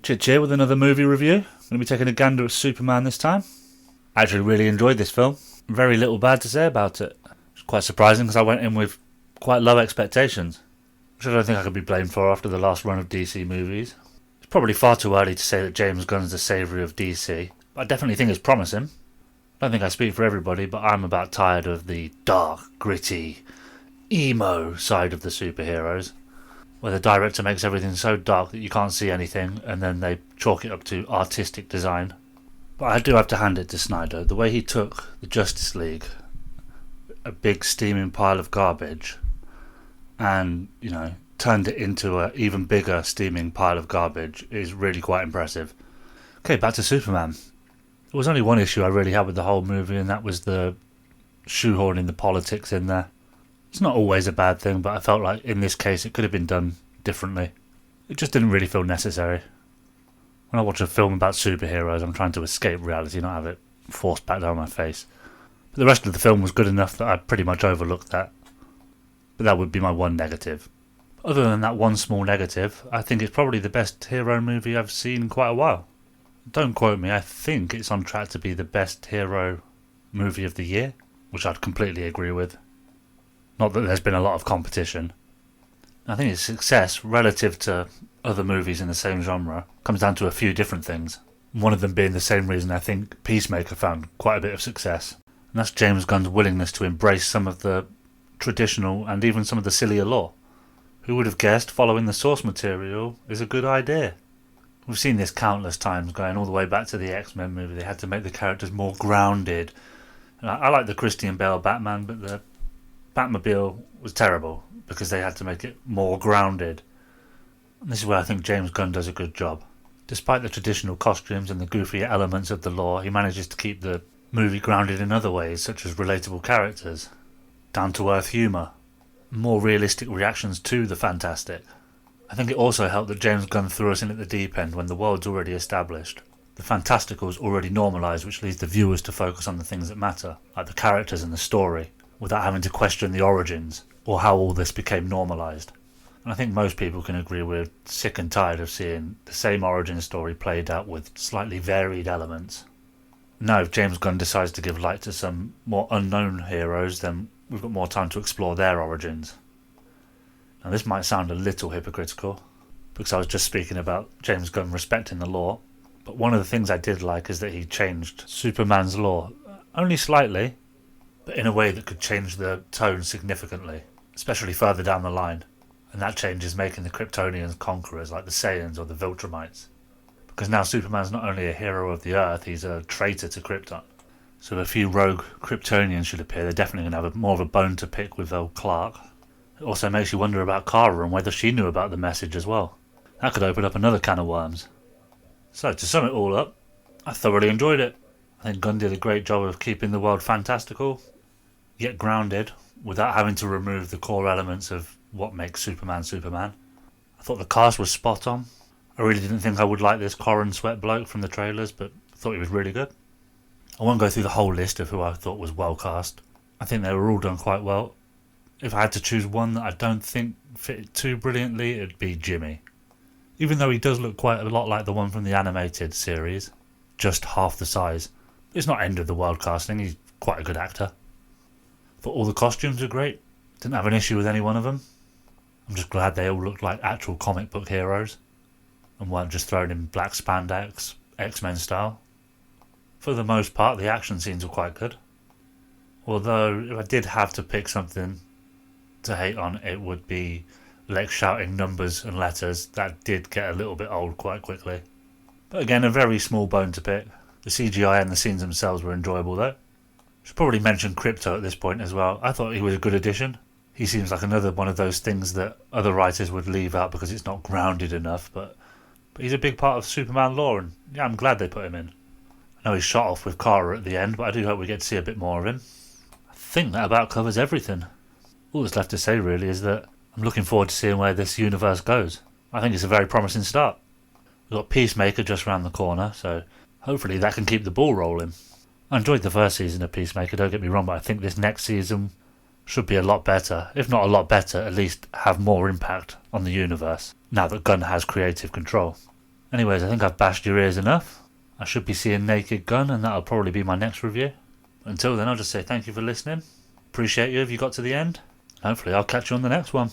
Chit here with another movie review. I'm going to be taking a gander at Superman this time. I actually really enjoyed this film. Very little bad to say about it. It's quite surprising because I went in with quite low expectations, which I don't think I could be blamed for after the last run of DC movies. It's probably far too early to say that James Gunn's the saviour of DC, but I definitely think it's promising. I don't think I speak for everybody, but I'm about tired of the dark, gritty, emo side of the superheroes, where the director makes everything so dark that you can't see anything and then they chalk it up to artistic design. But I do have to hand it to Snyder. The way he took the Justice League, a big steaming pile of garbage, and, turned it into an even bigger steaming pile of garbage is really quite impressive. Okay, back to Superman. There was only one issue I really had with the whole movie, and that was the shoehorning the politics in there. It's not always a bad thing, but I felt like in this case it could have been done differently. It just didn't really feel necessary. When I watch a film about superheroes, I'm trying to escape reality, not have it forced back down my face. But the rest of the film was good enough that I pretty much overlooked that. But that would be my one negative. Other than that one small negative, I think it's probably the best hero movie I've seen in quite a while. Don't quote me, I think it's on track to be the best hero movie of the year, which I'd completely agree with. Not that there's been a lot of competition. I think its success, relative to other movies in the same genre, comes down to a few different things. One of them being the same reason I think Peacemaker found quite a bit of success. And that's James Gunn's willingness to embrace some of the traditional and even some of the sillier lore. Who would have guessed following the source material is a good idea? We've seen this countless times, going all the way back to the X-Men movie. They had to make the characters more grounded. And I like the Christian Bale Batman, but the Batmobile was terrible because they had to make it more grounded. And this is where I think James Gunn does a good job. Despite the traditional costumes and the goofy elements of the lore, he manages to keep the movie grounded in other ways, such as relatable characters, down-to-earth humour, more realistic reactions to the fantastic. I think it also helped that James Gunn threw us in at the deep end when the world's already established. The fantastical's already normalised, which leads the viewers to focus on the things that matter, like the characters and the story, without having to question the origins or how all this became normalised. And I think most people can agree we're sick and tired of seeing the same origin story played out with slightly varied elements. Now if James Gunn decides to give light to some more unknown heroes, then we've got more time to explore their origins. Now this might sound a little hypocritical, because I was just speaking about James Gunn respecting the lore, but one of the things I did like is that he changed Superman's lore, only slightly, but in a way that could change the tone significantly, especially further down the line. And that change is making the Kryptonians conquerors like the Saiyans or the Viltrumites. Because now Superman's not only a hero of the Earth, he's a traitor to Krypton. So if a few rogue Kryptonians should appear, they're definitely going to have more of a bone to pick with old Clark. It also makes you wonder about Kara and whether she knew about the message as well. That could open up another can of worms. So to sum it all up, I thoroughly enjoyed it. I think Gunn did a great job of keeping the world fantastical, yet grounded, without having to remove the core elements of what makes Superman Superman. I thought the cast was spot on. I really didn't think I would like this Corin Sweat bloke from the trailers, but I thought he was really good. I won't go through the whole list of who I thought was well cast. I think they were all done quite well. If I had to choose one that I don't think fitted too brilliantly, it'd be Jimmy. Even though he does look quite a lot like the one from the animated series, just half the size. It's not end of the world casting, he's quite a good actor. Thought all the costumes were great, didn't have an issue with any one of them. I'm just glad they all looked like actual comic book heroes and weren't just thrown in black spandex, X-Men style. For the most part, the action scenes were quite good. Although, if I did have to pick something to hate on, it would be Lex shouting numbers and letters. That did get a little bit old quite quickly. But again, a very small bone to pick. The CGI and the scenes themselves were enjoyable though. Should probably mention Krypto at this point as well. I thought he was a good addition. He seems like another one of those things that other writers would leave out because it's not grounded enough, but he's a big part of Superman lore, and yeah, I'm glad they put him in. I know he's shot off with Kara at the end, but I do hope we get to see a bit more of him. I think that about covers everything. All that's left to say really is that I'm looking forward to seeing where this universe goes. I think it's a very promising start. We've got Peacemaker just around the corner, so hopefully that can keep the ball rolling. I enjoyed the first season of Peacemaker, don't get me wrong, but I think this next season should be a lot better. If not a lot better, at least have more impact on the universe, now that Gunn has creative control. Anyways, I think I've bashed your ears enough. I should be seeing Naked Gun, and that'll probably be my next review. Until then, I'll just say thank you for listening. Appreciate you if you got to the end. Hopefully I'll catch you on the next one.